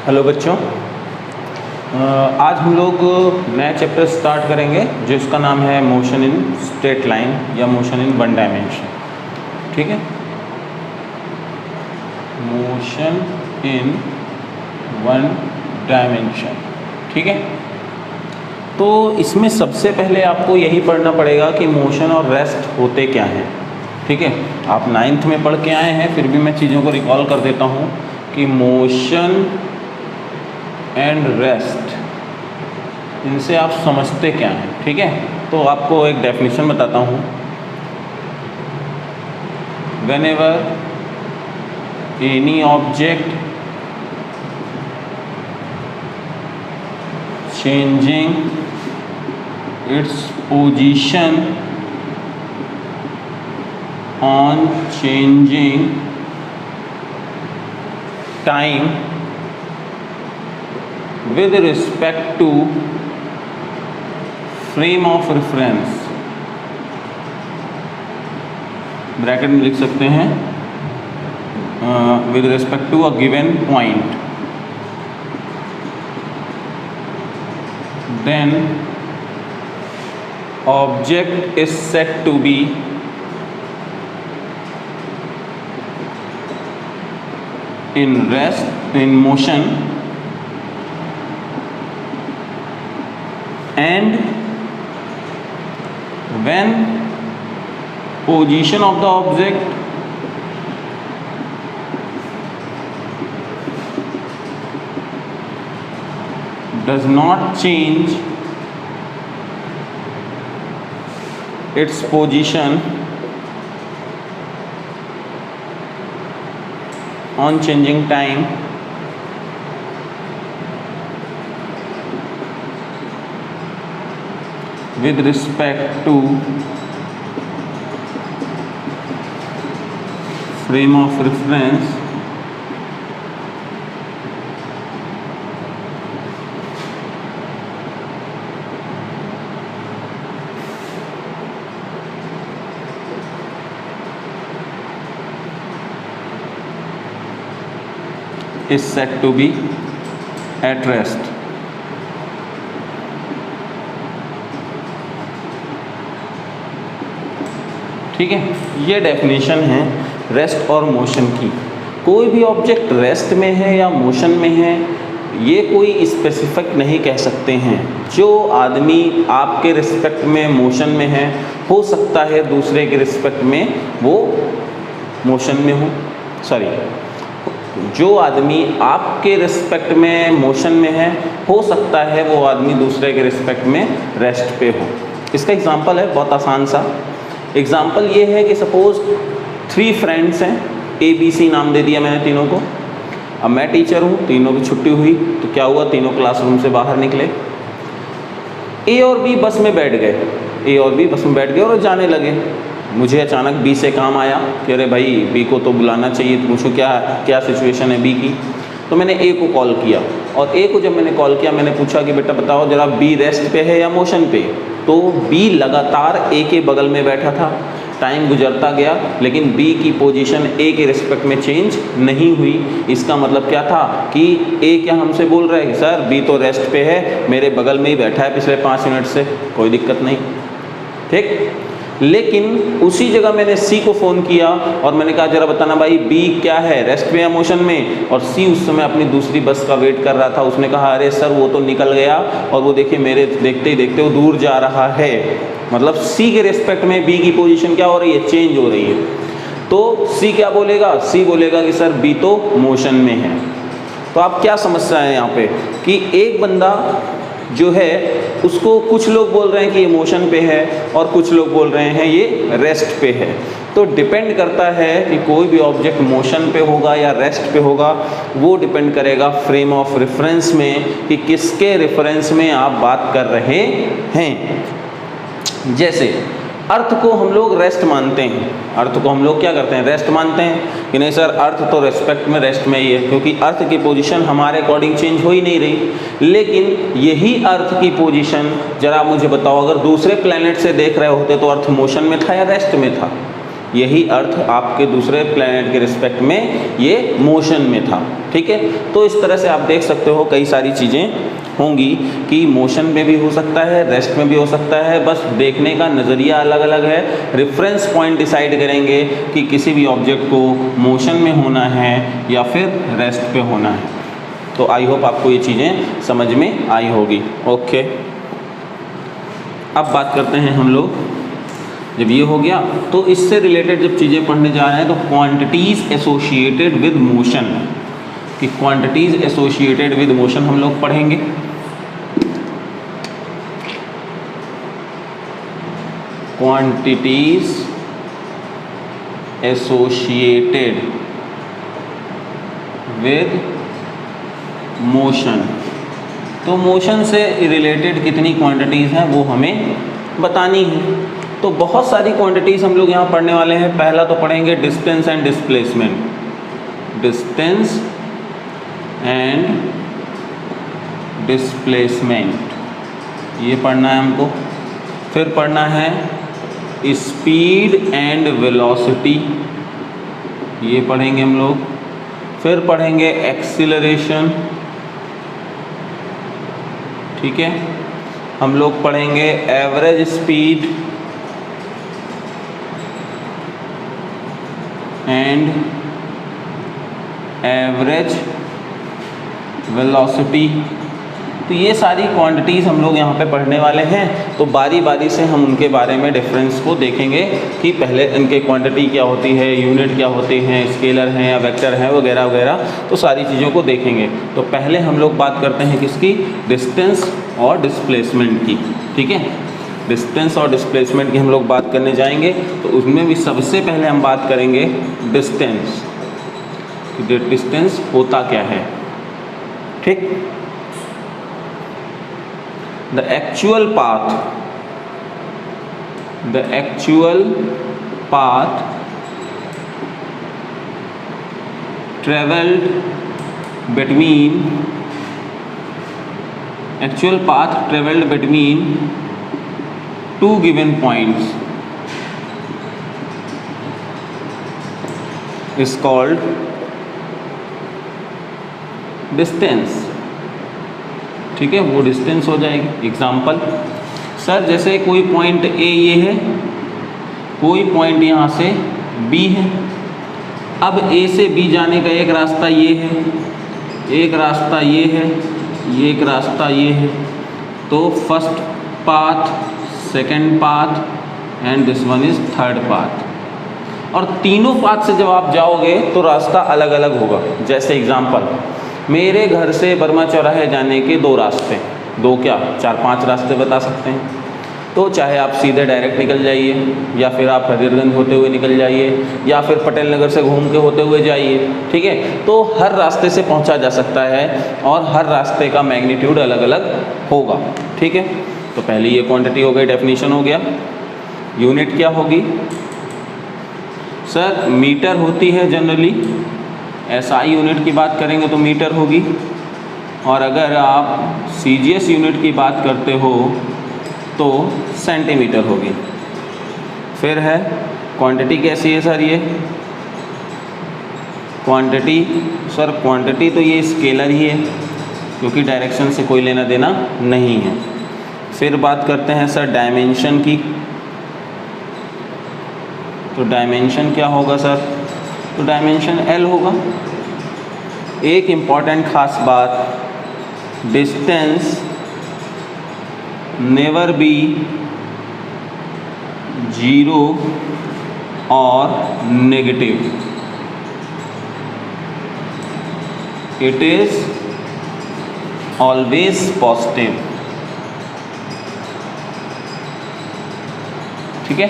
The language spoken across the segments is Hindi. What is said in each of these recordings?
हेलो बच्चों, आज हम लोग नया चैप्टर स्टार्ट करेंगे जिसका नाम है मोशन इन स्ट्रेट लाइन या मोशन इन वन डायमेंशन। ठीक है, मोशन इन वन डायमेंशन। ठीक है, तो इसमें सबसे पहले आपको यही पढ़ना पड़ेगा कि मोशन और रेस्ट होते क्या हैं। ठीक है, आप 9th में पढ़ के आए हैं, फिर भी मैं चीज़ों को रिकॉल कर देता हूँ कि मोशन एंड रेस्ट, इनसे आप समझते क्या हैं। ठीक है, तो आपको एक डेफिनेशन बताता हूँ। Whenever any object changing its position on changing time with respect to frame of reference, bracket में लिख सकते हैं with respect to a given point, then object is said to be in rest, in motion, and when position of the object does not change its position on changing time with respect to frame of reference, is said to be at rest. ठीक है, ये डेफिनेशन है रेस्ट और मोशन की। कोई भी ऑब्जेक्ट रेस्ट में है या मोशन में है, ये कोई स्पेसिफिक नहीं कह सकते हैं। जो आदमी आपके रिस्पेक्ट में मोशन में है, हो सकता है दूसरे के रिस्पेक्ट में वो मोशन में हो, जो आदमी आपके रिस्पेक्ट में मोशन में है, हो सकता है वो आदमी दूसरे के रिस्पेक्ट में रेस्ट पे हो। इसका एग्जांपल है बहुत आसान सा। एग्जाम्पल ये है कि सपोज़ 3 फ्रेंड्स हैं, ABC नाम दे दिया मैंने तीनों को। अब मैं टीचर हूँ, तीनों की छुट्टी हुई, तो क्या हुआ, तीनों क्लासरूम से बाहर निकले। A और B बस में बैठ गए और जाने लगे। मुझे अचानक B से काम आया कि अरे भाई B को तो बुलाना चाहिए, तो पूछो क्या सिचुएशन है B की। तो मैंने A को कॉल किया, और A को जब मैंने कॉल किया, मैंने पूछा कि बेटा बताओ जरा B रेस्ट पे है या मोशन पे। तो B लगातार A के बगल में बैठा था। टाइम गुजरता गया, लेकिन B की पोजीशन A के रिस्पेक्ट में चेंज नहीं हुई। इसका मतलब क्या था कि A क्या हमसे बोल रहा है कि सर B तो रेस्ट पे है, मेरे बगल में ही बैठा है पिछले 5 मिनट से, कोई दिक्कत नहीं। ठीक, लेकिन उसी जगह मैंने C को फ़ोन किया और मैंने कहा जरा बताना भाई B क्या है, रेस्ट में या मोशन में। और C उस समय अपनी दूसरी बस का वेट कर रहा था। उसने कहा अरे सर वो तो निकल गया, और वो देखिए मेरे देखते ही देखते वो दूर जा रहा है। मतलब C के रिस्पेक्ट में B की पोजीशन क्या हो रही है, चेंज हो रही है। तो C क्या बोलेगा, C बोलेगा कि सर B तो मोशन में है। तो आप क्या समस्या है यहाँ पे कि एक बंदा जो है उसको कुछ लोग बोल रहे हैं कि ये मोशन पे है, और कुछ लोग बोल रहे हैं ये रेस्ट पे है। तो डिपेंड करता है कि कोई भी ऑब्जेक्ट मोशन पे होगा या रेस्ट पे होगा, वो डिपेंड करेगा फ्रेम ऑफ रेफरेंस में कि किसके रेफरेंस में आप बात कर रहे हैं। जैसे अर्थ को हम लोग रेस्ट मानते हैं, अर्थ को हम लोग क्या करते हैं, रेस्ट मानते हैं कि नहीं सर अर्थ तो रेस्पेक्ट में रेस्ट में ही है, क्योंकि अर्थ की पोजीशन हमारे अकॉर्डिंग चेंज हो ही नहीं रही। लेकिन यही अर्थ की पोजीशन जरा मुझे बताओ, अगर दूसरे प्लैनेट से देख रहे होते तो अर्थ मोशन में था या रेस्ट में था? यही अर्थ आपके दूसरे प्लैनेट के रिस्पेक्ट में ये मोशन में था। ठीक है, तो इस तरह से आप देख सकते हो कई सारी चीज़ें होंगी कि मोशन में भी हो सकता है, रेस्ट में भी हो सकता है, बस देखने का नज़रिया अलग अलग है। रेफरेंस पॉइंट डिसाइड करेंगे कि किसी भी ऑब्जेक्ट को मोशन में होना है या फिर रेस्ट पे होना है। तो आई होप आपको ये चीज़ें समझ में आई होगी। ओके, अब बात करते हैं हम लोग, जब ये हो गया तो इससे रिलेटेड जब चीज़ें पढ़ने जा रहे हैं तो क्वांटिटीज़ एसोसिएटेड विद मोशन, कि क्वांटिटीज़ एसोसिएटेड विद मोशन हम लोग पढ़ेंगे। क्वांटिटीज़ एसोसिएटेड विद मोशन, तो मोशन से रिलेटेड कितनी क्वांटिटीज़ हैं वो हमें बतानी है। तो बहुत सारी क्वांटिटीज़ हम लोग यहाँ पढ़ने वाले हैं। पहला तो पढ़ेंगे distance and displacement, distance and displacement ये पढ़ना है हमको। फिर पढ़ना है स्पीड एंड वेलोसिटी, ये पढ़ेंगे हम लोग। फिर पढ़ेंगे एक्सीलरेशन, ठीक है। हम लोग पढ़ेंगे average speed and average velocity. तो ये सारी क्वांटिटीज़ हम लोग यहाँ पे पढ़ने वाले हैं। तो बारी बारी से हम उनके बारे में डिफरेंस को देखेंगे कि पहले इनके क्वांटिटी क्या होती है, यूनिट क्या होती हैं, स्केलर हैं या वेक्टर हैं वगैरह वगैरह, तो सारी चीज़ों को देखेंगे। तो पहले हम लोग बात करते हैं किसकी, डिस्टेंस और डिस्प्लेसमेंट की। ठीक है, डिस्टेंस और डिस्प्लेसमेंट की हम लोग बात करने जाएंगे। तो उसमें भी सबसे पहले हम बात करेंगे डिस्टेंस, कि डिस्टेंस होता क्या है। ठीक, the actual path traveled between two given points is called distance। ठीक है, वो डिस्टेंस हो जाएगी। एग्जाम्पल, सर जैसे कोई पॉइंट ए ये है, कोई पॉइंट यहाँ से बी है। अब ए से बी जाने का एक रास्ता ये है, एक रास्ता ये है, ये एक रास्ता ये है। तो first path, second path and this one is third path. और तीनों पाथ से जब आप जाओगे तो रास्ता अलग अलग होगा। जैसे एग्जाम्पल, मेरे घर से बर्मा चौराहे जाने के दो रास्ते, दो क्या 4-5 रास्ते बता सकते हैं। तो चाहे आप सीधे डायरेक्ट निकल जाइए, या फिर आप हजरतगंज होते हुए निकल जाइए, या फिर पटेल नगर से घूम के होते हुए जाइए। ठीक है, तो हर रास्ते से पहुंचा जा सकता है और हर रास्ते का मैग्नीट्यूड अलग अलग होगा। ठीक है, तो पहली ये क्वांटिटी हो गई, डेफिनेशन हो गया। यूनिट क्या होगी, सर मीटर होती है जनरली। एसआई यूनिट की बात करेंगे तो मीटर होगी, और अगर आप सीजीएस यूनिट की बात करते हो तो सेंटीमीटर होगी। फिर है क्वांटिटी कैसी है सर, ये क्वांटिटी, सर क्वांटिटी तो ये स्केलर ही है क्योंकि डायरेक्शन से कोई लेना देना नहीं है। फिर बात करते हैं सर डायमेंशन की। तो डायमेंशन क्या होगा सर, तो डायमेंशन एल होगा। एक इम्पॉर्टेंट खास बात, डिस्टेंस नेवर बी जीरो और negative, it is always positive. ठीक है,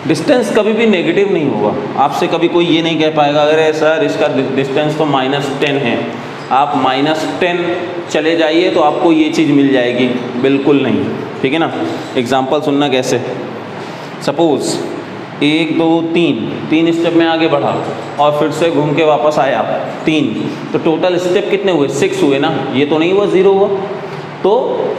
डिस्टेंस कभी भी नेगेटिव नहीं होगा। आपसे कभी कोई ये नहीं कह पाएगा अरे सर इसका डिस्टेंस तो -10 है, आप -10 चले जाइए तो आपको ये चीज़ मिल जाएगी, बिल्कुल नहीं। ठीक है ना, एग्जांपल सुनना कैसे। सपोज़ 1 2 3 स्टेप में आगे बढ़ा और फिर से घूम के वापस आया 3, तो टोटल स्टेप कितने हुए, 6 हुए ना। ये तो नहीं हुआ 0 हुआ। तो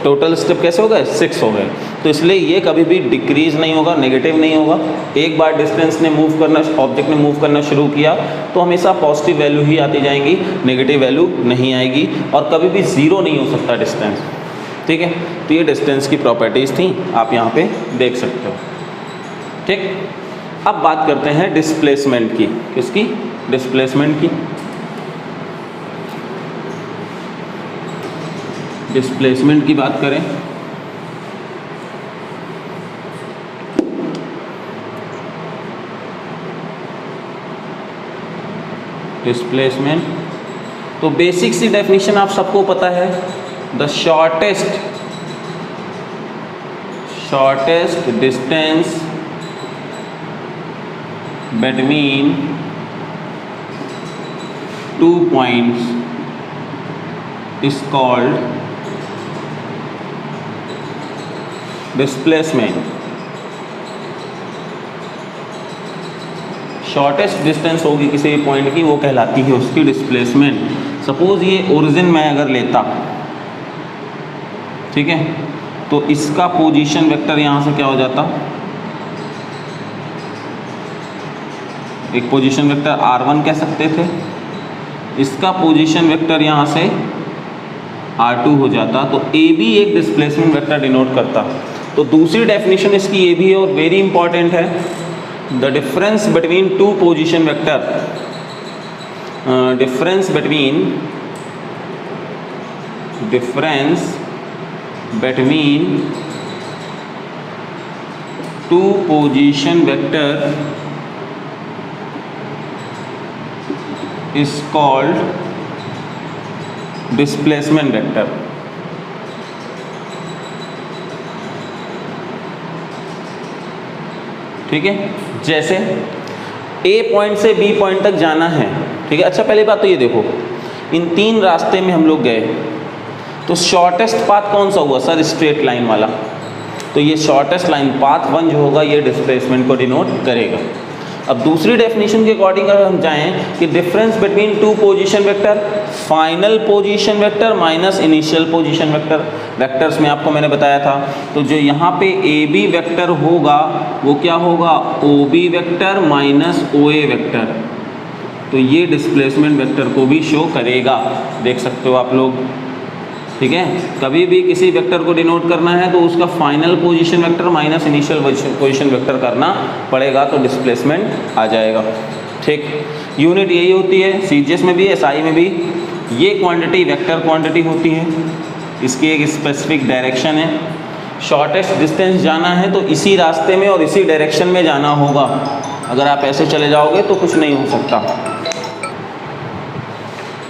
टोटल स्टेप कैसे हो गए, 6 हो गए। तो इसलिए ये कभी भी डिक्रीज नहीं होगा, नेगेटिव नहीं होगा। एक बार डिस्टेंस ने मूव करना, ऑब्जेक्ट ने मूव करना शुरू किया तो हमेशा पॉजिटिव वैल्यू ही आती जाएंगी, नेगेटिव वैल्यू नहीं आएगी, और कभी भी ज़ीरो नहीं हो सकता डिस्टेंस। ठीक है, तो ये डिस्टेंस की प्रॉपर्टीज़ थी, आप यहाँ पे देख सकते हो। ठीक, अब बात करते हैं डिस्प्लेसमेंट की। किसकी? डिस्प्लेसमेंट की। डिस्प्लेसमेंट की बात करें डिस्प्लेसमेंट, तो बेसिक सी डेफिनेशन आप सबको पता है, the shortest distance between 2 points is called displacement। Shortest distance होगी किसी भी पॉइंट की, वो कहलाती है उसकी डिस्प्लेसमेंट। सपोज ये ओरिजिन मैं अगर लेता, ठीक है, तो इसका पोजीशन वेक्टर यहाँ से क्या हो जाता, एक पोजीशन वेक्टर r1 कह सकते थे, इसका पोजीशन वेक्टर यहाँ से r2 हो जाता, तो a भी एक डिस्प्लेसमेंट वेक्टर डिनोट करता। तो दूसरी डेफिनेशन इसकी ये भी है और वेरी इंपॉर्टेंट है, the difference between two position vector, difference between two position vector is called displacement vector। ठीक है, जैसे A पॉइंट से B पॉइंट तक जाना है, ठीक है। अच्छा, पहली बात तो ये देखो, इन 3 रास्ते में हम लोग गए, तो शॉर्टेस्ट पाथ कौन सा हुआ सर? स्ट्रेट लाइन वाला। तो ये शॉर्टेस्ट लाइन पाथ 1 जो होगा ये डिस्प्लेसमेंट को डिनोट करेगा। अब दूसरी डेफिनेशन के अकॉर्डिंग अगर हम जाएं कि difference between two position vector, final position vector minus initial position vector, vectors में आपको मैंने बताया था, तो जो यहाँ पे ए बी वेक्टर होगा वो क्या होगा, O B vector minus O ए वेक्टर। तो ये डिस्प्लेसमेंट वेक्टर को भी शो करेगा, देख सकते हो आप लोग। ठीक है, कभी भी किसी वेक्टर को डिनोट करना है तो उसका final position vector minus initial position vector करना पड़ेगा, तो डिस्प्लेसमेंट आ जाएगा। ठीक, यूनिट यही होती है, सीजीएस में भी एसआई में भी। ये क्वांटिटी वेक्टर क्वांटिटी होती है, इसकी एक स्पेसिफिक डायरेक्शन है। शॉर्टेस्ट डिस्टेंस जाना है तो इसी रास्ते में और इसी डायरेक्शन में जाना होगा। अगर आप ऐसे चले जाओगे तो कुछ नहीं हो सकता,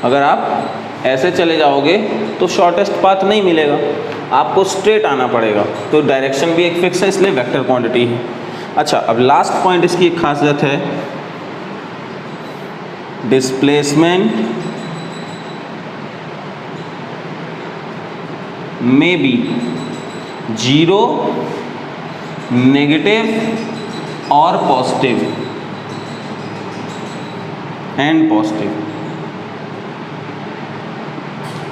अगर आप ऐसे चले जाओगे तो शॉर्टेस्ट पाथ नहीं मिलेगा, आपको स्ट्रेट आना पड़ेगा। तो डायरेक्शन भी एक फिक्स है, इसलिए वेक्टर क्वांटिटी है। अच्छा, अब लास्ट पॉइंट इसकी एक खासियत है, डिस्प्लेसमेंट में बी जीरो, नेगेटिव और पॉजिटिव एंड पॉजिटिव।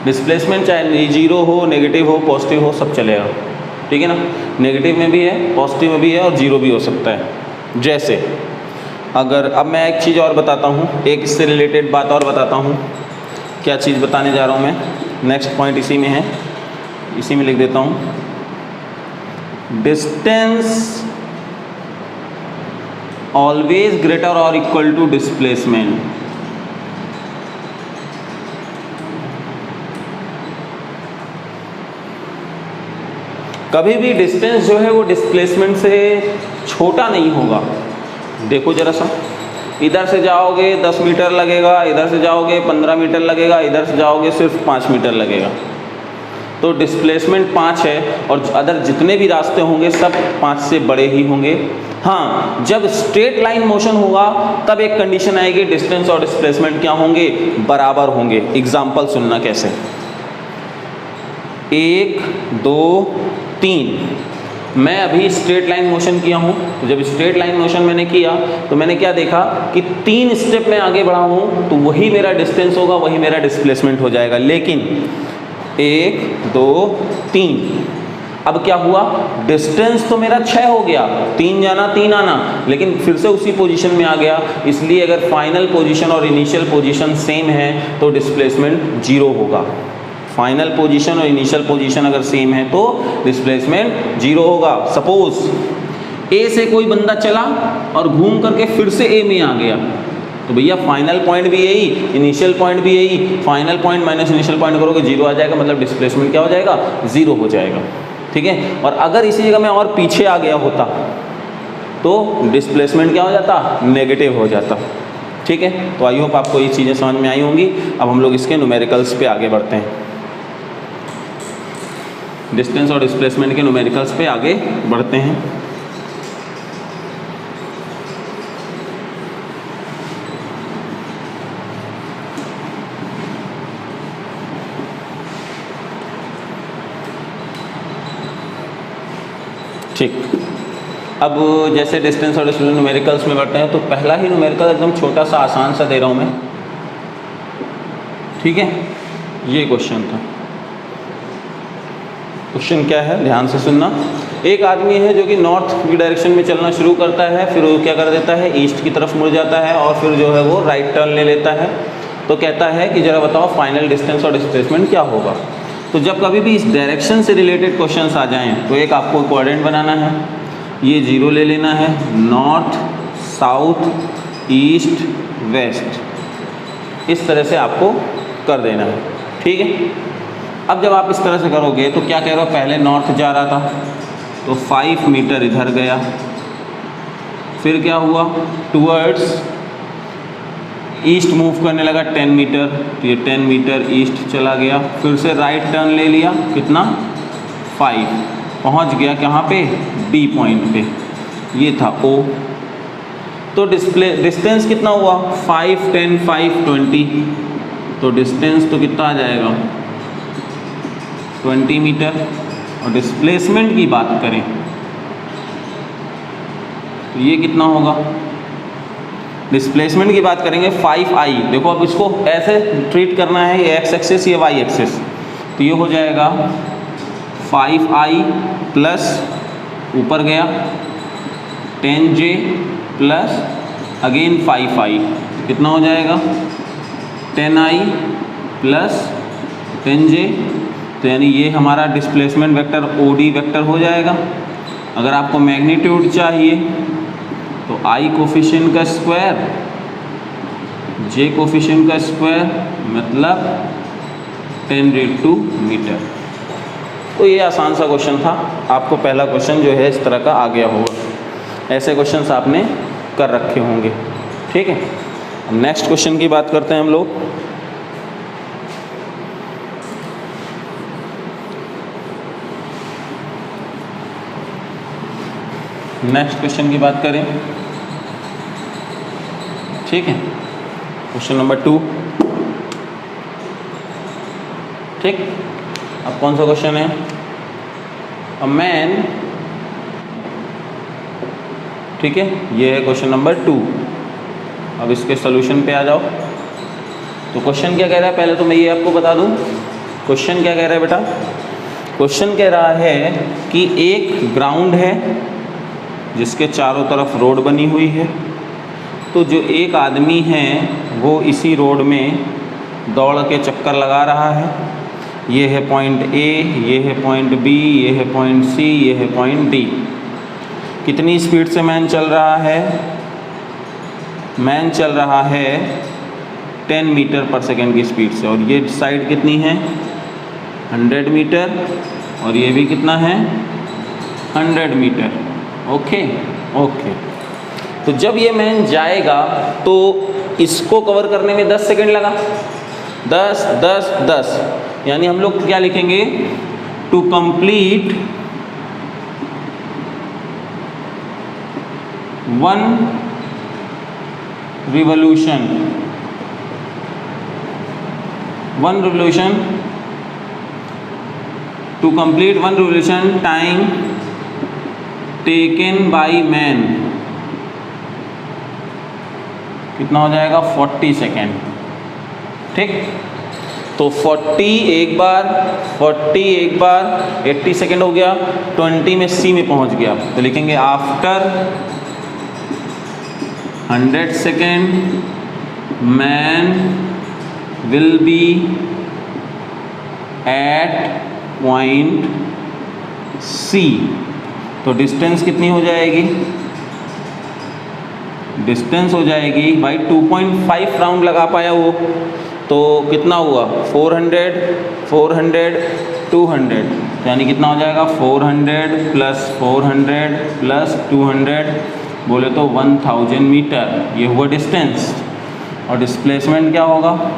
डिस्प्लेसमेंट चाहे जीरो हो, नेगेटिव हो, पॉजिटिव हो, सब चलेगा। ठीक है ना, नेगेटिव में भी है, पॉजिटिव में भी है और जीरो भी हो सकता है। जैसे अगर अब मैं एक चीज़ और बताता हूँ, एक इससे रिलेटेड बात और बताता हूँ। क्या चीज़ बताने जा रहा हूँ मैं, नेक्स्ट पॉइंट इसी में है, इसी में लिख देता हूँ। डिस्टेंस ऑलवेज ग्रेटर और इक्वल टू डिस्प्लेसमेंट। कभी भी डिस्टेंस जो है वो डिस्प्लेसमेंट से छोटा नहीं होगा। देखो जरा सा, इधर से जाओगे 10 मीटर लगेगा, इधर से जाओगे 15 मीटर लगेगा, इधर से जाओगे सिर्फ 5 मीटर लगेगा। तो डिस्प्लेसमेंट 5 है और अदर जितने भी रास्ते होंगे सब 5 से बड़े ही होंगे। हाँ, जब स्ट्रेट लाइन मोशन होगा तब एक कंडीशन आएगी, डिस्टेंस और डिस्प्लेसमेंट क्या होंगे, बराबर होंगे। एग्जाम्पल सुनना कैसे, 1 2 3, मैं अभी स्ट्रेट लाइन मोशन किया हूँ। तो जब स्ट्रेट लाइन मोशन मैंने किया तो मैंने क्या देखा कि 3 स्टेप में आगे बढ़ा हूँ तो वही मेरा डिस्टेंस होगा, वही मेरा डिस्प्लेसमेंट हो जाएगा। लेकिन 1 2 3। अब क्या हुआ, डिस्टेंस तो मेरा 6 हो गया, 3 जाना 3 आना, लेकिन फिर से उसी पोजीशन में आ गया। इसलिए अगर फाइनल पोजीशन और इनिशियल पोजीशन सेम है तो डिस्प्लेसमेंट 0 होगा। फाइनल पोजीशन और इनिशियल पोजीशन अगर सेम है तो डिस्प्लेसमेंट 0 होगा। सपोज ए से कोई बंदा चला और घूम करके फिर से ए में आ गया, तो भैया फाइनल पॉइंट भी यही, इनिशियल पॉइंट भी यही, final point minus initial point करोगे 0 आ जाएगा, मतलब डिस्प्लेसमेंट क्या हो जाएगा, 0 हो जाएगा। ठीक है, और अगर इसी जगह में और पीछे आ गया होता तो डिस्प्लेसमेंट क्या हो जाता, नेगेटिव हो जाता। ठीक है, तो आई होप आपको ये चीज़ें समझ में आई होंगी। अब हम लोग इसके न्यूमेरिकल्स पे आगे बढ़ते हैं, डिस्टेंस और डिस्प्लेसमेंट के न्यूमेरिकल्स पे आगे बढ़ते हैं। ठीक, अब जैसे डिस्टेंस और डिस्प्लेसमेंट न्यूमेरिकल्स में बढ़ते हैं, तो पहला ही न्यूमेरिकल एकदम छोटा सा आसान सा दे रहा हूँ मैं। ठीक है, ये क्वेश्चन था। क्वेश्चन क्या है, ध्यान से सुनना। एक आदमी है जो कि नॉर्थ की डायरेक्शन में चलना शुरू करता है, फिर वो क्या कर देता है, ईस्ट की तरफ मुड़ जाता है और फिर जो है वो राइट टर्न ले लेता है। तो कहता है कि जरा बताओ फाइनल डिस्टेंस और डिस्प्लेसमेंट क्या होगा। तो जब कभी भी इस डायरेक्शन से रिलेटेड क्वेश्चंस आ जाएं तो एक आपको कोऑर्डिनेट बनाना है, ये 0 ले लेना है, नॉर्थ साउथ ईस्ट वेस्ट, इस तरह से आपको कर देना है। ठीक है, अब जब आप इस तरह से करोगे तो क्या कह रहे हो, पहले नॉर्थ जा रहा था तो 5 मीटर इधर गया, फिर क्या हुआ, टूवर्ड्स ईस्ट मूव करने लगा 10 मीटर, तो ये 10 मीटर ईस्ट चला गया, फिर से राइट टर्न ले लिया, कितना 5, पहुंच गया कहाँ पे, डी पॉइंट पे, ये था O। तो डिस्टेंस कितना हुआ, 5 10 5 20, तो डिस्टेंस तो कितना आ जाएगा 20 मीटर। और डिस्प्लेसमेंट की बात करें तो ये कितना होगा, डिस्प्लेसमेंट की बात करेंगे 5i। देखो अब इसको ऐसे ट्रीट करना है, ये x एक्सिस ये y एक्सिस, तो ये हो जाएगा 5i प्लस ऊपर गया 10j प्लस अगेन 5i, कितना हो जाएगा 10i प्लस 10j। तो यानी ये हमारा डिस्प्लेसमेंट वेक्टर OD वेक्टर हो जाएगा। अगर आपको मैग्नीट्यूड चाहिए तो I कोफिशिएंट का स्क्वायर J कोफिशिएंट का स्क्वायर मतलब 10⁻² मीटर। तो ये आसान सा क्वेश्चन था, आपको पहला क्वेश्चन जो है इस तरह का आ गया होगा। ऐसे क्वेश्चंस आपने कर रखे होंगे। ठीक है, नेक्स्ट क्वेश्चन की बात करते हैं हम लोग। नेक्स्ट क्वेश्चन की बात करें, ठीक है, क्वेश्चन नंबर 2। ठीक, अब कौन सा क्वेश्चन है, अ मैन, ठीक है, ये है क्वेश्चन नंबर 2। अब इसके सॉल्यूशन पे आ जाओ। तो क्वेश्चन क्या कह रहा है, पहले तो मैं ये आपको बता दूं, क्वेश्चन क्या कह रहा है बेटा, क्वेश्चन कह रहा है कि एक ग्राउंड है जिसके चारों तरफ रोड बनी हुई है। तो जो एक आदमी है वो इसी रोड में दौड़ के चक्कर लगा रहा है। ये है पॉइंट A, ये है पॉइंट B, ये है पॉइंट C, ये है पॉइंट D। कितनी स्पीड से मैन चल रहा है, मैन चल रहा है 10 मीटर पर सेकेंड की स्पीड से, और ये साइड कितनी है 100 मीटर, और ये भी कितना है 100 मीटर। ओके ओके, तो जब ये मैन जाएगा तो इसको कवर करने में 10 सेकेंड लगा, 10 10 10, यानी हम लोग क्या लिखेंगे, to complete 1 revolution, 1 revolution, to complete 1 revolution time taken by man, कितना हो जाएगा 40 सेकेंड। ठीक, तो 40 एक बार, 80 सेकेंड हो गया, 20 में C में पहुंच गया, तो लिखेंगे after 100 second man will be at point C। तो डिस्टेंस कितनी हो जाएगी? डिस्टेंस हो जाएगी भाई 2.5 राउंड लगा पाया वो, तो कितना हुआ 400 400 200, यानी कितना हो जाएगा 400 प्लस 400 प्लस 200, बोले तो 1000 मीटर, ये हुआ डिस्टेंस। और डिस्प्लेसमेंट क्या होगा?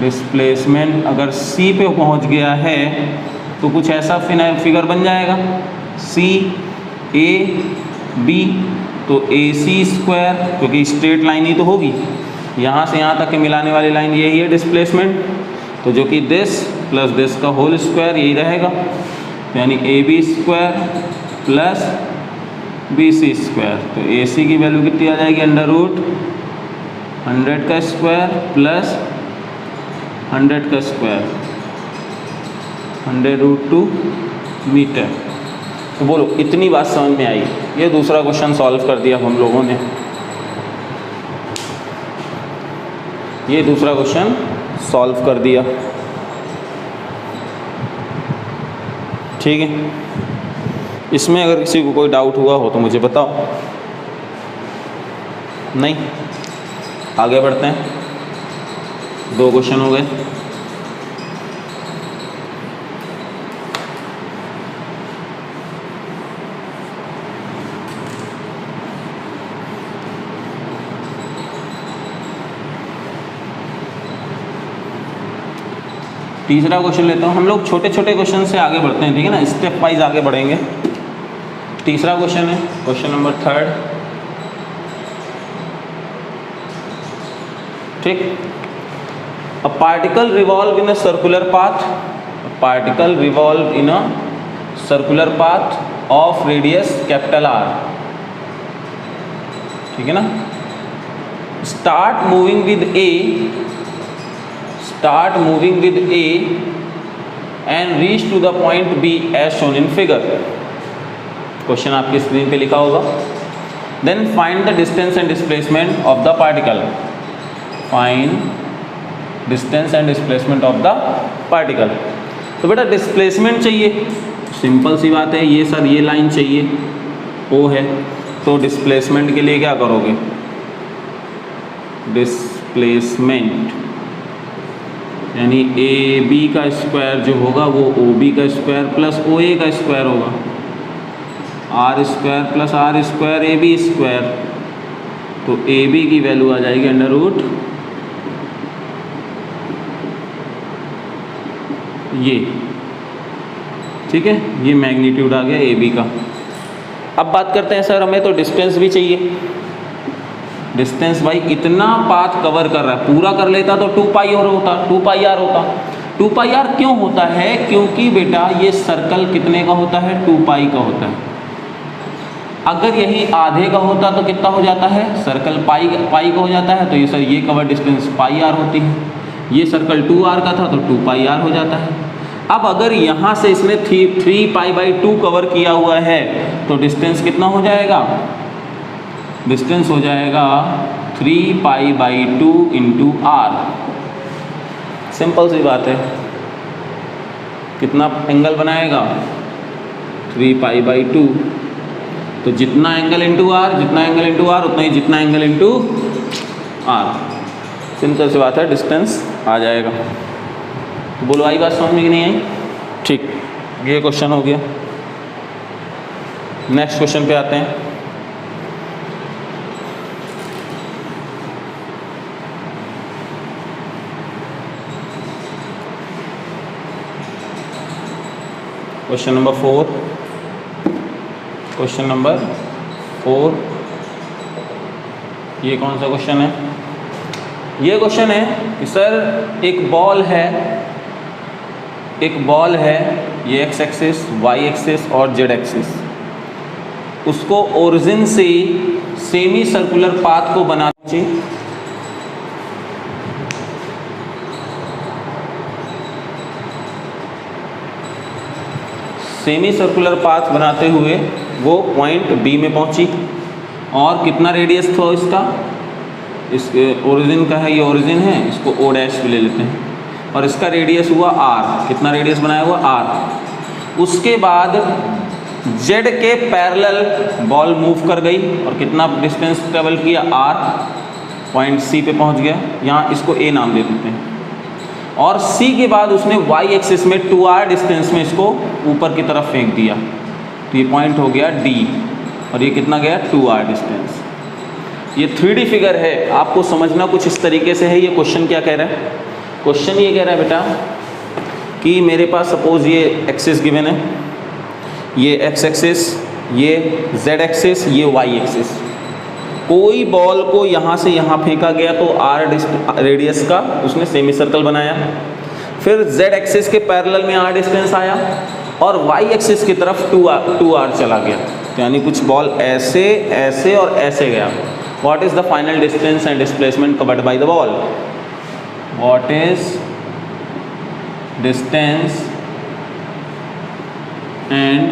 डिस्प्लेसमेंट अगर C पे पहुंच गया है तो कुछ ऐसा फिगर बन जाएगा C A B, तो AC स्क्वायर, क्योंकि स्ट्रेट लाइन ही तो होगी, यहाँ से यहाँ तक के मिलाने वाली लाइन यही है डिस्प्लेसमेंट, तो जो कि दिस प्लस दिस का होल स्क्वायर यही रहेगा, तो यानी AB square plus BC square. तो AC की वैल्यू कितनी आ जाएगी? √100 का स्क्वायर प्लस 100 का स्क्वायर, 100√2 मीटर। तो बोलो इतनी बात समझ में आई। ये दूसरा क्वेश्चन सॉल्व कर दिया हम लोगों ने, ये दूसरा क्वेश्चन सॉल्व कर दिया, ठीक है। इसमें अगर किसी को कोई डाउट हुआ हो तो मुझे बताओ, नहीं? आगे बढ़ते हैं, 2 क्वेश्चन हो गए। तीसरा क्वेश्चन लेता हूँ। हम लोग छोटे छोटे क्वेश्चन से आगे बढ़ते हैं, ठीक है ना, स्टेप वाइज आगे बढ़ेंगे। तीसरा क्वेश्चन है क्वेश्चन नंबर 3, ठीक। A particle revolve in a circular path, particle revolve in a circular path of radius R, ठीक है ना। Start moving with A and reach to the point B as shown in figure। Question आपकी स्क्रीन पे लिखा होगा। Then find the distance and displacement of the particle। Find distance and displacement of the particle। तो बेटा डिस्प्लेसमेंट चाहिए, सिंपल सी बात है, ये सर ये लाइन चाहिए O है, तो डिस्प्लेसमेंट के लिए क्या करोगे? डिस्प्लेसमेंट यानी AB का स्क्वायर जो होगा वो OB का स्क्वायर प्लस OA का स्क्वायर होगा, R square plus R square AB square, तो AB की वैल्यू आ जाएगी √ ये, ठीक है, ये मैग्नीट्यूड आ गया AB का। अब बात करते हैं सर हमें तो डिस्टेंस भी चाहिए। डिस्टेंस भाई इतना पाथ कवर कर रहा है, पूरा कर लेता तो 2πr होता, 2πr होता। 2πr क्यों होता है? क्योंकि बेटा ये सर्कल कितने का होता है? 2π का होता है। अगर यही आधे का होता तो कितना हो जाता है? सर्कल पाई का हो जाता है, तो ये सर ये कवर डिस्टेंस πr होती है। ये सर्कल 2r का था तो 2πr हो जाता है। अब अगर यहाँ से इसने 3π/2 कवर किया हुआ है तो डिस्टेंस कितना हो जाएगा? डिस्टेंस हो जाएगा 3π/2 × r। सिंपल सी बात है, कितना एंगल बनाएगा? 3π/2, तो जितना एंगल × r, जितना एंगल × r उतना ही जितना एंगल × r। सिंपल सी बात है, डिस्टेंस आ जाएगा। तो बोलो आई बात समझ में कि नहीं आई? ठीक, ये क्वेश्चन हो गया। नेक्स्ट क्वेश्चन पे आते हैं। क्वेश्चन नंबर 4, क्वेश्चन नंबर 4, ये कौन सा क्वेश्चन है? ये क्वेश्चन है कि सर एक बॉल है, ये x एक्सिस, y एक्सिस और z एक्सिस, उसको ओरिजिन से सेमी सर्कुलर पाथ को बनाना चाहिए। सेमी सर्कुलर पाथ बनाते हुए वो पॉइंट बी में पहुंची, और कितना रेडियस था इसका, इस ओरिजिन का है, ये ओरिजिन है, इसको ओ डैश भी ले लेते हैं, और इसका रेडियस हुआ आर। कितना रेडियस बनाया हुआ, आर। उसके बाद जेड के पैरेलल बॉल मूव कर गई और कितना डिस्टेंस ट्रेवल किया, आर, पॉइंट सी पे पहुंच गया, यहाँ इसको ए नाम दे देते हैं। और सी के बाद उसने वाई एक्सिस में 2r डिस्टेंस में इसको ऊपर की तरफ फेंक दिया, तो ये पॉइंट हो गया डी, और ये कितना गया, 2r डिस्टेंस। ये 3D फिगर है, आपको समझना कुछ इस तरीके से है। ये क्वेश्चन क्या कह रहा है, क्वेश्चन ये कह रहा है बेटा कि मेरे पास सपोज ये एक्सिस गिवन है, ये एक्स एक्सिस, ये जेड एक्सिस, ये वाई एक्सिस। कोई बॉल को यहाँ से यहाँ फेंका गया तो r रेडियस का उसने सेमी सर्कल बनाया, फिर z एक्सिस के पैरेलल में r डिस्टेंस आया, और y एक्सिस की तरफ 2r चला गया, तो यानी कुछ बॉल ऐसे ऐसे और ऐसे गया। What is the final distance and displacement covered by the ball, what is distance and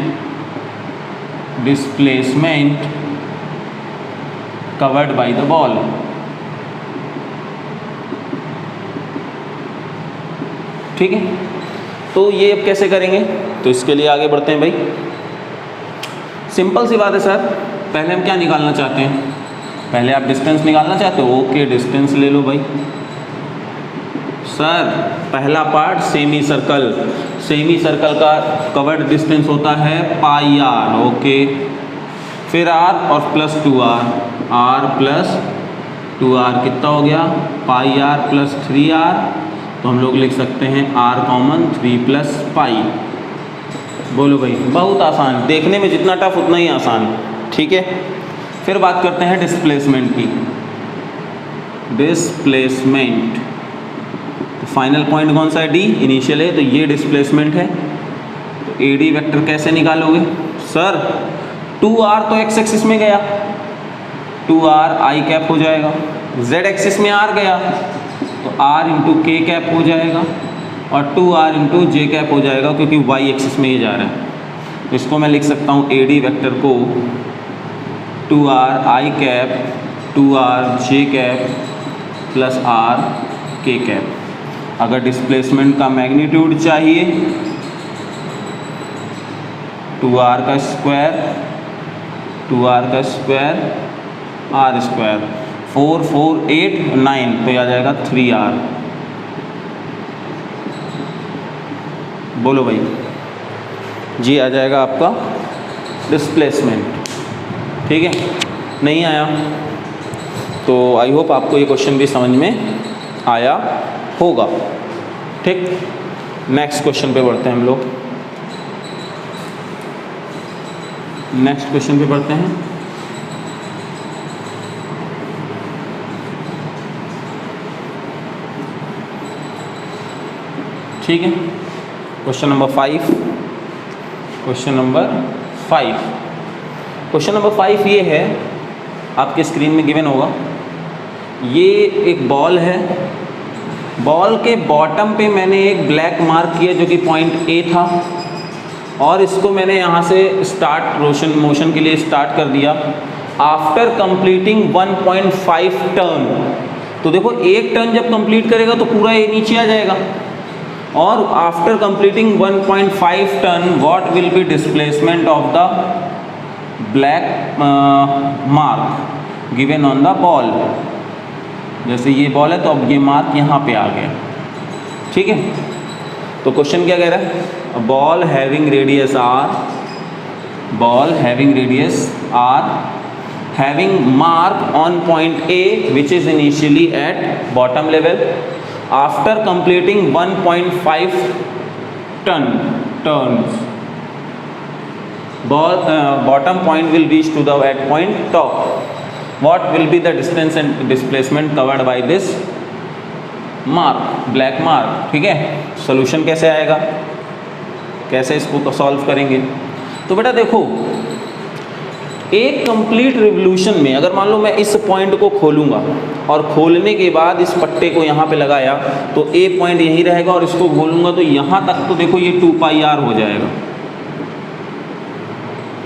displacement covered by the ball. ठीक है, तो ये अब कैसे करेंगे, तो इसके लिए आगे बढ़ते हैं भाई। सिंपल सी बात है सर, पहले हम क्या निकालना चाहते हैं, पहले आप डिस्टेंस निकालना चाहते हो, ओके डिस्टेंस ले लो भाई। सर पहला part semi circle, semi circle का कवर्ड डिस्टेंस होता है पाई आर, ओके, फिर आर और plus 2r, r plus 2r कितना हो गया, पाई आर प्लस 3r, तो हम लोग लिख सकते हैं r कॉमन 3 प्लस पाई। बोलो भाई, बहुत आसान, देखने में जितना टफ उतना ही आसान। ठीक है, फिर बात करते हैं डिस्प्लेसमेंट की। डिस्प्लेसमेंट, तो फाइनल पॉइंट कौन सा है, डी, इनिशियल है, तो ये डिस्प्लेसमेंट है। तो ए डी वेक्टर कैसे निकालोगे सर, 2r तो x एक्सिस में गया, 2r आई कैप हो जाएगा, z एक्सिस में r गया तो r इंटू के कैप हो जाएगा, और 2r इंटू जे कैप हो जाएगा, क्योंकि y एक्सिस में ये जा रहा है। तो इसको मैं लिख सकता हूँ ए डी वेक्टर को 2r आई कैप 2r जे कैप प्लस r के कैप। अगर डिस्प्लेसमेंट का मैग्नीट्यूड चाहिए 2r का स्क्वायर, 2r का स्क्वायर r स्क्वायर, 4 4 8 9, तो यह आ जाएगा 3r। बोलो भाई, जी आ जाएगा आपका डिस्प्लेसमेंट। ठीक है, नहीं आया तो आई होप आपको ये क्वेश्चन भी समझ में आया होगा। ठीक, नेक्स्ट क्वेश्चन पे बढ़ते हैं हम लोग। नेक्स्ट क्वेश्चन पे बढ़ते हैं। ठीक है, question number 5। Question number 5, question number 5 ये है, आपके स्क्रीन में गिवन होगा। ये एक बॉल है, बॉल के बॉटम पे मैंने एक ब्लैक मार्क किया जो कि पॉइंट ए था, और इसको मैंने यहाँ से स्टार्ट मोशन के लिए स्टार्ट कर दिया। आफ्टर कंप्लीटिंग 1.5 टर्न, तो देखो एक टर्न जब कंप्लीट करेगा तो पूरा ये नीचे आ जाएगा, और after completing 1.5 turn what will be displacement of the black mark given on the ball. जैसे ये बॉल है तो अब ये मार्क यहाँ पे आ गया। ठीक है, तो क्वेश्चन क्या कह रहा है, ball having radius r, ball having radius r having mark on point A which is initially at bottom level, after completing 1.5 turns bottom point will reach to the at point top. What will be the distance and displacement covered by this mark, black mark? ठीक है, सोल्यूशन कैसे आएगा, कैसे इसको सॉल्व करेंगे? तो बेटा देखो, एक कंप्लीट रिवोल्यूशन में अगर मान लो मैं इस पॉइंट को खोलूँगा और खोलने के बाद इस पट्टे को यहाँ पे लगाया तो ए पॉइंट यहीं रहेगा, और इसको खोलूँगा तो यहाँ तक तो देखो ये 2πr हो जाएगा।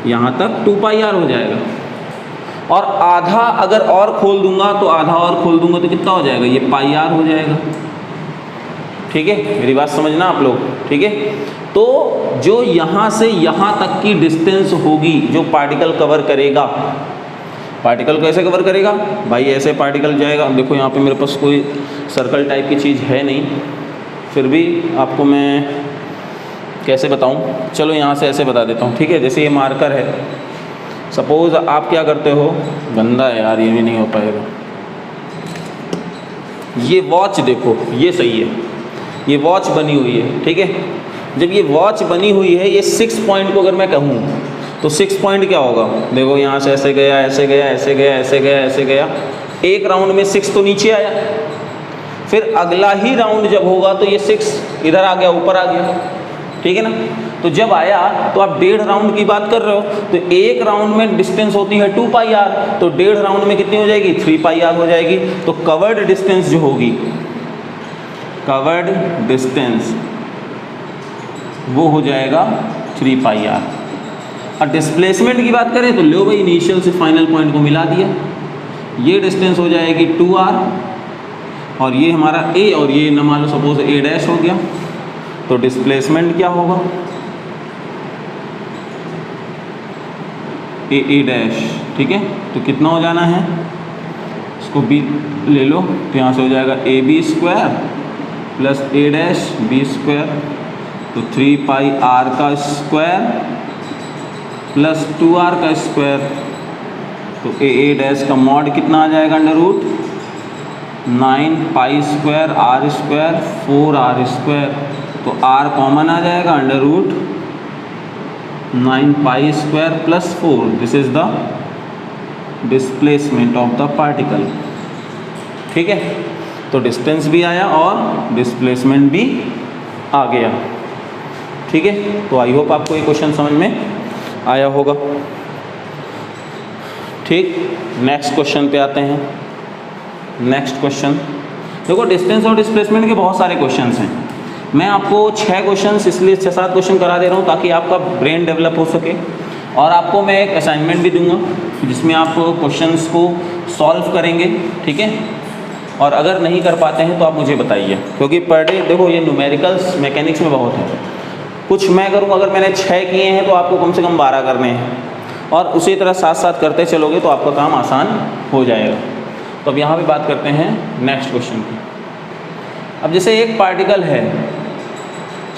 यहाँ तक 2 पाई आर हो जाएगा। और आधा अगर और खोल दूंगा तो आधा और खोल दूंगा तो कितना हो जाएगा, ये पाई आर हो जाएगा। ठीक है, मेरी बात समझना आप लोग। ठीक है, तो जो यहाँ से यहाँ तक की डिस्टेंस होगी जो पार्टिकल कवर करेगा, पार्टिकल कैसे कवर करेगा भाई, ऐसे पार्टिकल जाएगा। देखो यहाँ पे मेरे पास कोई सर्कल टाइप की चीज़ है नहीं, फिर भी आपको मैं कैसे बताऊँ, चलो यहाँ से ऐसे बता देता हूँ। ठीक है, जैसे ये मार्कर है, सपोज़ आप क्या करते हो, गंदा है यार, ये भी नहीं हो पाएगा। ये वॉच देखो, ये सही है, ये वॉच बनी हुई है। ठीक है, जब ये वॉच बनी हुई है, ये 6 पॉइंट को अगर मैं कहूँ तो 6 पॉइंट क्या होगा, देखो यहाँ से ऐसे गया, ऐसे गया, ऐसे गया, ऐसे गया, ऐसे गया, एक राउंड में 6 तो नीचे आया, फिर अगला ही राउंड जब होगा तो ये 6 इधर आ गया, ऊपर आ गया। ठीक है ना, तो जब आया तो आप 1.5 राउंड की बात कर रहे हो, तो एक राउंड में डिस्टेंस होती है 2 पाई आर, तो 1.5 राउंड में कितनी हो जाएगी, 3 पाई आर हो जाएगी। तो कवर्ड डिस्टेंस जो होगी, कवर्ड डिस्टेंस वो हो जाएगा 3 पाई आर। और डिस्प्लेसमेंट की बात करें तो लो भाई, इनिशियल से फाइनल पॉइंट को मिला दिया, ये डिस्टेंस हो जाएगी 2r, और ये हमारा a, और ये न मान लो सपोज a डैश हो गया, तो डिस्प्लेसमेंट क्या होगा, a डैश। ठीक है, तो कितना हो जाना है, इसको b ले लो, तो यहाँ से हो जाएगा ab² plus a dash b², तो 3 पाई r का स्क्वायर प्लस 2r का स्क्वायर, तो a डैश का मॉड कितना आ जाएगा, under root 9 pi square r square 4r square, तो r कॉमन आ जाएगा, under root 9 pi square plus 4। This is the displacement of the particle. ठीक है, तो डिस्टेंस भी आया और डिस्प्लेसमेंट भी आ गया। ठीक है, तो आई होप आपको ये क्वेश्चन समझ में आया होगा। ठीक, नेक्स्ट क्वेश्चन पे आते हैं। नेक्स्ट क्वेश्चन देखो, डिस्टेंस और डिस्प्लेसमेंट के बहुत सारे क्वेश्चंस हैं। मैं आपको 6 क्वेश्चंस इसलिए 6-7 क्वेश्चन करा दे रहा हूँ ताकि आपका ब्रेन डेवलप हो सके, और आपको मैं एक असाइनमेंट भी दूंगा जिसमें आप क्वेश्चंस को सॉल्व करेंगे। ठीक है, और अगर नहीं कर पाते हैं तो आप मुझे बताइए, क्योंकि पर डे देखो ये न्यूमेरिकल्स मैकेनिक्स में बहुत है। कुछ मैं करूँ, अगर मैंने 6 किए हैं तो आपको कम से कम 12 करने हैं, और उसी तरह साथ साथ करते चलोगे तो आपका काम आसान हो जाएगा। तो अब यहाँ पे बात करते हैं नेक्स्ट क्वेश्चन की। अब जैसे एक पार्टिकल है,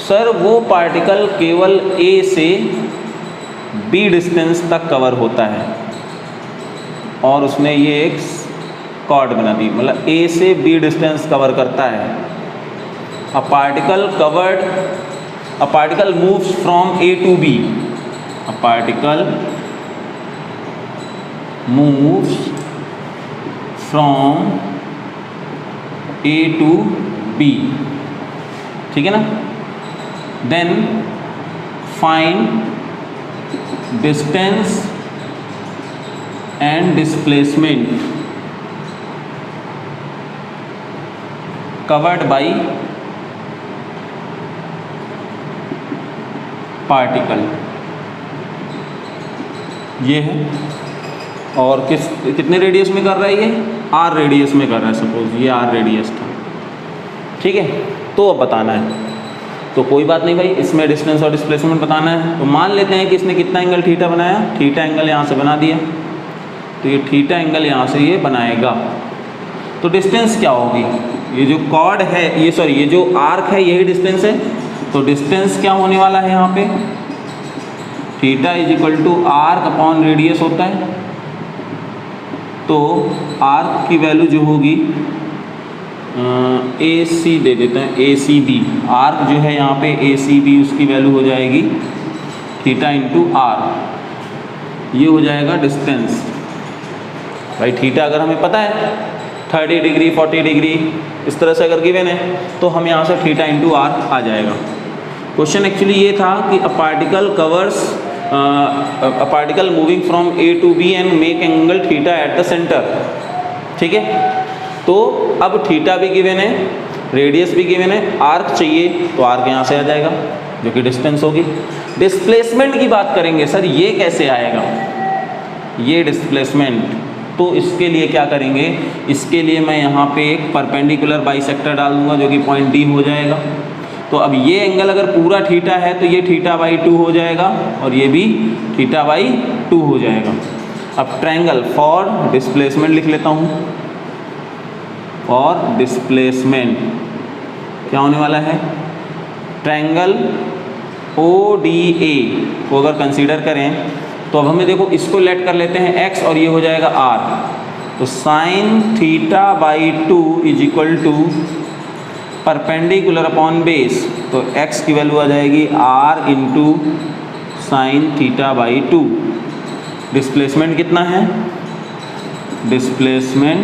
सर वो पार्टिकल केवल A से B डिस्टेंस तक कवर होता है, और उसने ये एक कॉर्ड बना दी, मतलब A से B डिस्टेंस कवर करता है। A particle moves from A to B. A particle moves from A to B. ठीक है ना? Then find distance and displacement covered by particle. ये है, और कितने रेडियस में कर रहा है, ये r रेडियस में कर रहा है। सपोज ये r रेडियस था। ठीक है, तो अब बताना है, तो कोई बात नहीं भाई, इसमें डिस्टेंस और डिस्प्लेसमेंट बताना है। तो मान लेते हैं कि इसने कितना एंगल थीटा बनाया, थीटा एंगल यहाँ से बना दिया, तो ये थीटा एंगल यहाँ से ये बनाएगा। तो डिस्टेंस क्या होगी, ये जो कॉर्ड है, ये जो आर्क है यही डिस्टेंस है। तो डिस्टेंस क्या होने वाला है यहाँ पे, theta is equal to arc upon radius होता है। तो आर्क की वैल्यू जो होगी ए सी दे देते हैं, ए सी बी। आर्क जो है यहाँ पे ए सी बी, उसकी वैल्यू हो जाएगी थीटा इंटू आर। ये हो जाएगा डिस्टेंस। भाई थीटा अगर हमें पता है 30 डिग्री 40 डिग्री इस तरह से अगर गिवन है, तो हम यहाँ से थीटा इंटू आर आ जाएगा। क्वेश्चन एक्चुअली ये था कि a particle moving from A to B and make angle theta at the centre. ठीक है, तो अब थीटा भी गिवन है, रेडियस भी गिवन है, आर्क चाहिए, तो आर्क यहाँ से आ जाएगा। जो कि डिस्टेंस होगी। डिस्प्लेसमेंट की बात करेंगे, सर ये कैसे आएगा, ये डिस्प्लेसमेंट, तो इसके लिए क्या करेंगे, इसके लिए मैं यहाँ पे एक परपेंडिकुलर बाइसेक्टर डाल दूंगा जो कि पॉइंट डी हो जाएगा। तो अब ये एंगल अगर पूरा थीटा है तो ये θ/2 हो जाएगा और ये भी θ/2 हो जाएगा। अब ट्रायंगल फॉर डिस्प्लेसमेंट लिख लेता हूँ, फॉर डिस्प्लेसमेंट क्या होने वाला है, ट्रायंगल ODA को अगर कंसीडर करें तो अब हमें देखो इसको लेट कर लेते हैं x और ये हो जाएगा r। तो sin θ/2 is equal to perpendicular upon base, तो x की वैल्यू आ जाएगी r इंटू साइन θ/2। डिस्प्लेसमेंट कितना है, डिस्प्लेसमेंट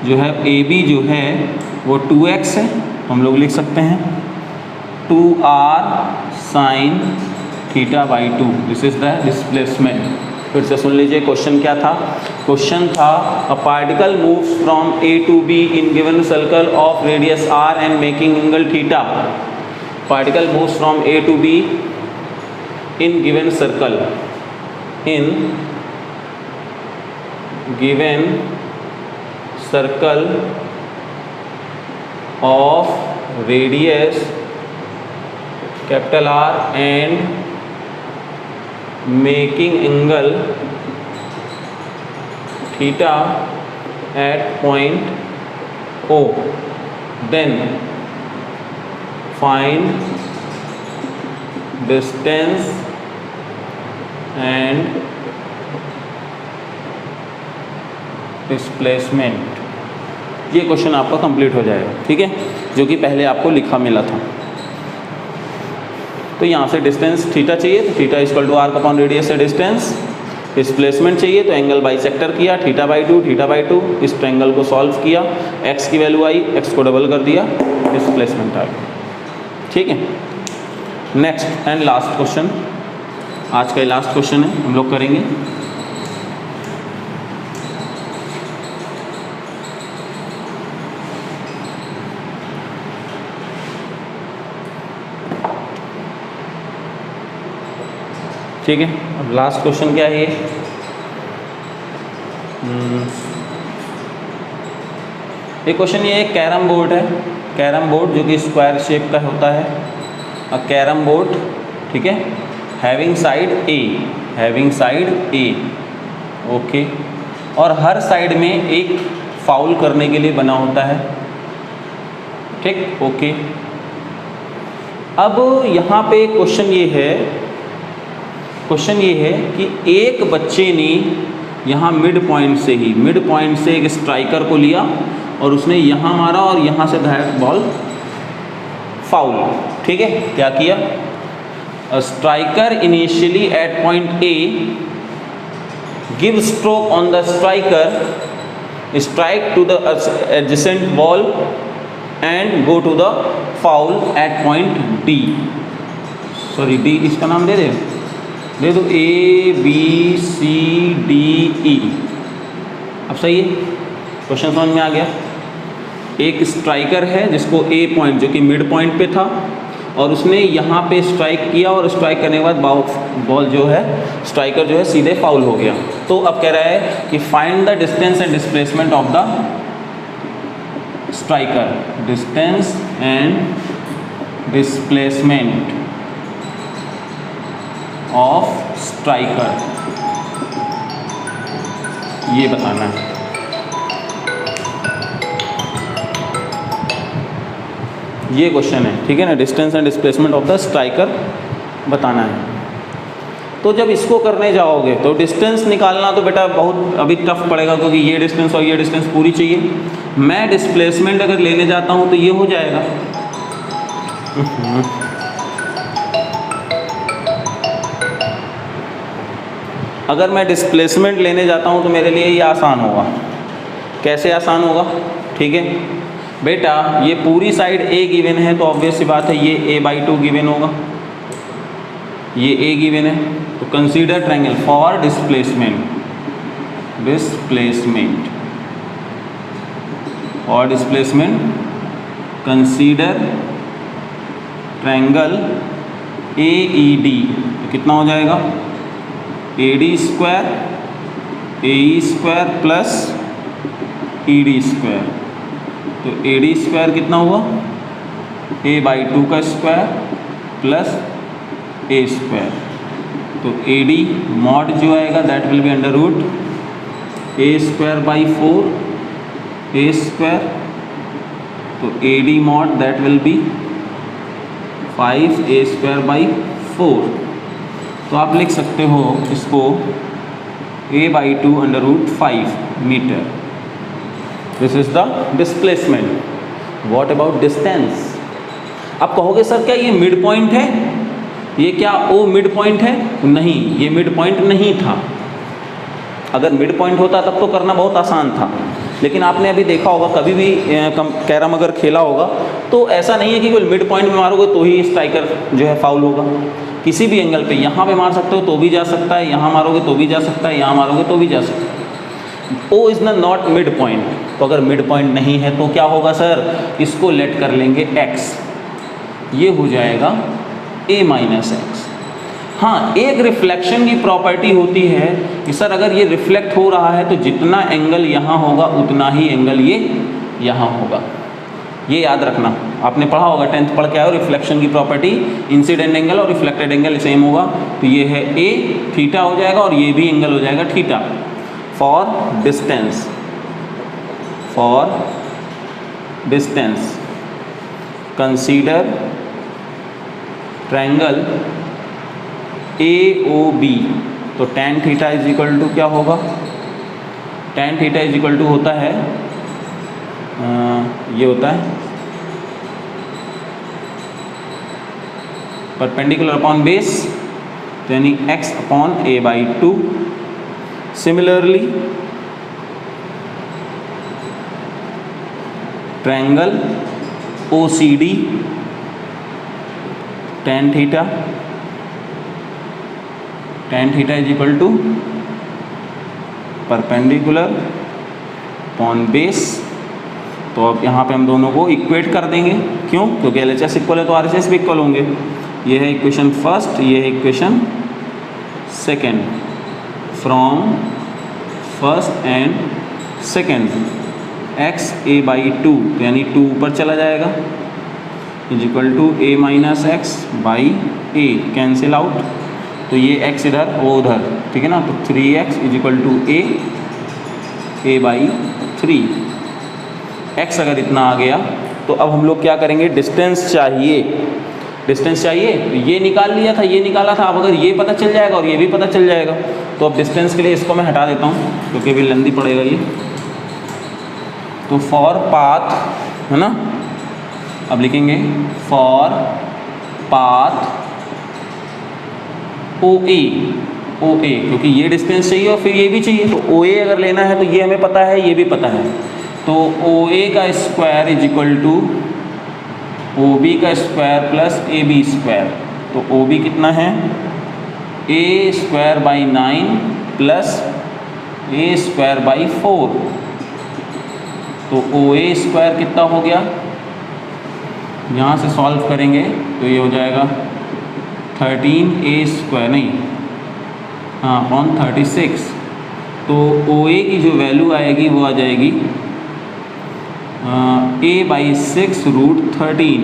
जो है AB जो है वो 2x है, हम लोग लिख सकते हैं 2r sin θ/2, this is the displacement. फिर से सुन लीजिए क्वेश्चन क्या था, क्वेश्चन था a particle moves from A to B in given circle of radius r and making angle theta. Particle moves from A to B in given circle, in given circle of radius capital R and making angle theta at point O, then find distance and displacement. ये क्वेश्चन आपका कंप्लीट हो जाएगा, ठीक है, जो कि पहले आपको लिखा मिला था। तो यहाँ से डिस्टेंस थीटा चाहिए तो theta equal to r upon radius से डिस्टेंस, डिस्प्लेसमेंट चाहिए तो एंगल बाइसेक्टर किया θ/2, इस ट्रायंगल को सॉल्व किया, x की वैल्यू आई, x को डबल कर दिया, डिस्प्लेसमेंट आ गया, ठीक है। नेक्स्ट एंड लास्ट क्वेश्चन, आज का लास्ट क्वेश्चन है, हम लोग करेंगे ठीक है। अब लास्ट क्वेश्चन क्या है ये क्वेश्चन, ये एक कैरम बोर्ड है, कैरम बोर्ड जो कि स्क्वायर शेप का होता है, अ कैरम बोर्ड, ठीक है, हैविंग साइड A, ओके, और हर साइड में एक फाउल करने के लिए बना होता है, ठीक, ओके। अब यहाँ पे क्वेश्चन ये है कि एक बच्चे ने यहाँ मिड पॉइंट से एक स्ट्राइकर को लिया और उसने यहाँ मारा और यहाँ से बॉल फाउल, ठीक है। क्या किया, striker initially at point A give stroke on the striker, strike to the adjacent ball and go to the foul at point D, sorry D इसका नाम दे दो ABCDE। अब सही है, क्वेश्चन समझ में आ गया। एक स्ट्राइकर है जिसको A पॉइंट जो कि मिड पॉइंट पे था और उसने यहाँ पे स्ट्राइक किया और स्ट्राइक करने के बाद बॉल जो है स्ट्राइकर जो है सीधे फाउल हो गया। तो अब कह रहा है कि find the distance and displacement of the striker, distance and displacement of striker, ये बताना है। ये क्वेश्चन है, ठीक है ना, distance and displacement of the striker बताना है। तो जब इसको करने जाओगे तो डिस्टेंस निकालना तो बेटा बहुत अभी टफ पड़ेगा, क्योंकि ये डिस्टेंस और ये डिस्टेंस पूरी चाहिए। मैं डिस्प्लेसमेंट अगर लेने जाता हूँ तो ये हो जाएगा अगर मैं डिस्प्लेसमेंट लेने जाता हूँ तो मेरे लिए ये आसान होगा। कैसे आसान होगा, ठीक है बेटा, ये पूरी साइड A गिवन है तो ऑब्वियस सी बात है ये A/2 गिवन होगा, ये A गिवन है, तो consider triangle for displacement consider triangle AED, कितना हो जाएगा AD square AE square plus ED square. तो AD स्क्वायर कितना हुआ A/2 का स्क्वायर प्लस A स्क्वायर। तो AD मॉड जो आएगा that will be under root A square by 4 A square. तो AD mod that will be 5 A square by 4। तो आप लिख सकते हो इसको A/2 under root 5 metre. This is the displacement. What about distance? आप कहोगे सर क्या ये मिड पॉइंट है, ये क्या ओ मिड पॉइंट है? नहीं, ये मिड पॉइंट नहीं था। अगर मिड पॉइंट होता तब तो करना बहुत आसान था, लेकिन आपने अभी देखा होगा कभी भी कैरम अगर खेला होगा तो ऐसा नहीं है कि कोई मिड पॉइंट में मारोगे तो ही स्ट्राइकर जो है फाउल होगा। किसी भी एंगल पे यहाँ पे मार सकते हो तो भी जा सकता है, यहाँ मारोगे तो भी जा सकता है, यहाँ मारोगे तो भी जा सकता है। O is not mid point. तो अगर मिड पॉइंट नहीं है तो क्या होगा सर? इसको लेट कर लेंगे x, ये हो जाएगा A माइनस एक्स। हाँ, एक रिफ्लेक्शन की प्रॉपर्टी होती है कि सर अगर ये रिफ्लेक्ट हो रहा है तो जितना एंगल यहाँ होगा उतना ही एंगल ये यहाँ होगा। ये याद रखना, आपने पढ़ा होगा 10th पढ़ के आए हो रिफ्लेक्शन की प्रॉपर्टी, इंसिडेंट एंगल और रिफ्लेक्टेड एंगल सेम होगा। तो ये है A थीटा हो जाएगा और ये भी एंगल हो जाएगा theta. For distance consider triangle AOB। तो tan theta is equal to क्या होगा? tan theta is equal to होता है ये होता है परपेंडिकुलर अपॉन बेस, तो यानी x अपॉन A/2। Similarly triangle OCD tan theta is equal to perpendicular upon base. तो अब यहाँ पे हम दोनों को इक्वेट कर देंगे। क्यों? क्योंकि LHS इक्वल है तो RHS भी इक्वल होंगे। ये है इक्वेशन फर्स्ट, ये है equation second. From first and second x A/2, तो यानी 2 ऊपर चला जाएगा, is equal to A minus x by A, cancel out. तो ये x इधर वो उधर, ठीक है ना। तो 3x is equal to A/3। x अगर इतना आ गया तो अब हम लोग क्या करेंगे? डिस्टेंस चाहिए तो ये निकाल लिया था, ये निकाला था। अब अगर ये पता चल जाएगा और ये भी पता चल जाएगा तो अब डिस्टेंस के लिए इसको मैं हटा देता हूँ क्योंकि अभी लंबी पड़ेगा ये। तो फॉर पाथ है ना, अब लिखेंगे फॉर पाथ OA क्योंकि ये डिस्टेंस चाहिए और फिर ये भी चाहिए। तो OA अगर लेना है तो ये हमें पता है, ये भी पता है। तो OA का square is equal to OB का स्क्वायर प्लस AB स्क्वायर। तो OB कितना है? A square by 9 plus A square by 4। तो OA स्क्वायर कितना हो गया? यहाँ से सॉल्व करेंगे तो ये हो जाएगा 13A स्क्वायर, नहीं हाँ अपॉन 36। तो OA की जो वैल्यू आएगी वो आ जाएगी A/6 रूट 13।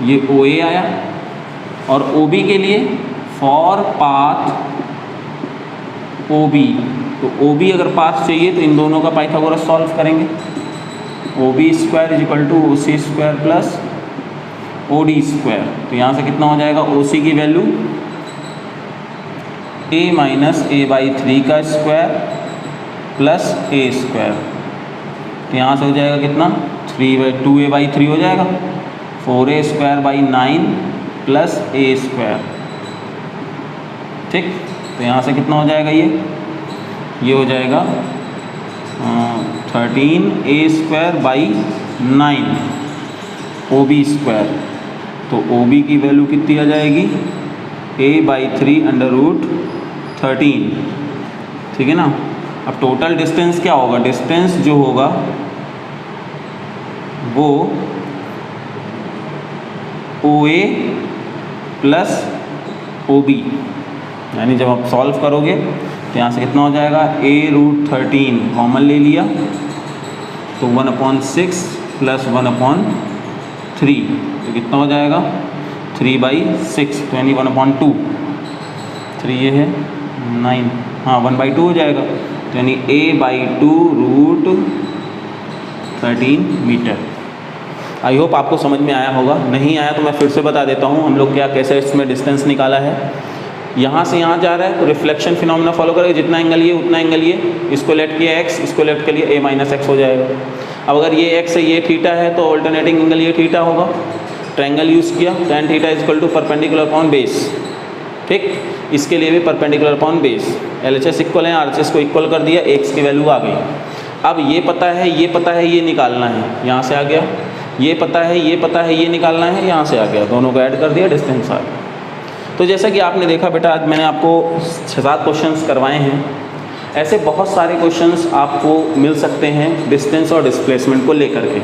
ये OA आया। और OB के लिए फॉर पाथ OB, तो OB अगर पाथ चाहिए तो इन दोनों का पाइथागोरस सॉल्व करेंगे। OB square is equal to OC square plus OD square. तो यहाँ से कितना हो जाएगा? OC की वैल्यू A माइनस A/3 का स्क्वायर प्लस A स्क्वायर। तो यहाँ से हो जाएगा कितना? 2A/3 हो जाएगा। 4A square by 9 plus A square, ठीक। तो यहाँ से कितना हो जाएगा? ये हो जाएगा 13A square by 9 OB square. तो OB की वैल्यू कितनी आ जाएगी? A/3 अंडर रूट 13, ठीक है ना। अब टोटल डिस्टेंस क्या होगा? डिस्टेंस जो होगा वो OA प्लस OB, यानी जब आप सॉल्व करोगे तो यहाँ से कितना हो जाएगा, A√13 कॉमन ले लिया तो 1/6 प्लस 1/3, तो कितना हो जाएगा 3/6, तो यानी 1/2, 3 ये है 9, हाँ 1/2 हो जाएगा, तो यानी A/2√13 मीटर। आई होप आपको समझ में आया होगा। नहीं आया तो मैं फिर से बता देता हूँ हम लोग क्या कैसे इसमें डिस्टेंस निकाला है। यहाँ से यहाँ जा रहा है तो रिफ्लेक्शन फिनोमेना फॉलो करेगा, जितना एंगल ये उतना एंगल ये, इसको लेफ्ट किया x, इसको लेफ्ट के लिए A-x हो जाएगा। अब अगर ये x है ये थीटा है तो ऑल्टरनेटिंग एंगल ये थीटा होगा। ट्रायंगल यूज़ किया, tan theta equal to perpendicular upon base, ठीक, इसके लिए भी perpendicular upon base, LHS equal है, RHS को इक्वल कर दिया, x की वैल्यू आ गई। अब ये पता है ये निकालना है, यहाँ से आ गया, ये पता है ये निकालना है, यहाँ से आ गया, दोनों को ऐड कर दिया, डिस्टेंस आ गया। तो जैसा कि आपने देखा बेटा, आज मैंने आपको 6-7 क्वेश्चंस करवाए हैं। ऐसे बहुत सारे क्वेश्चंस आपको मिल सकते हैं डिस्टेंस और डिस्प्लेसमेंट को लेकर के।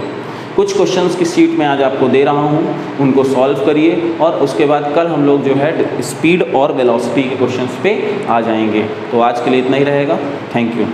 कुछ क्वेश्चंस की सीट में आज आपको दे रहा हूँ, उनको सॉल्व करिए और उसके बाद कल हम लोग जो है स्पीड और वेलोसिटी के क्वेश्चंस पे आ जाएंगे। तो आज के लिए इतना ही रहेगा। Thank you.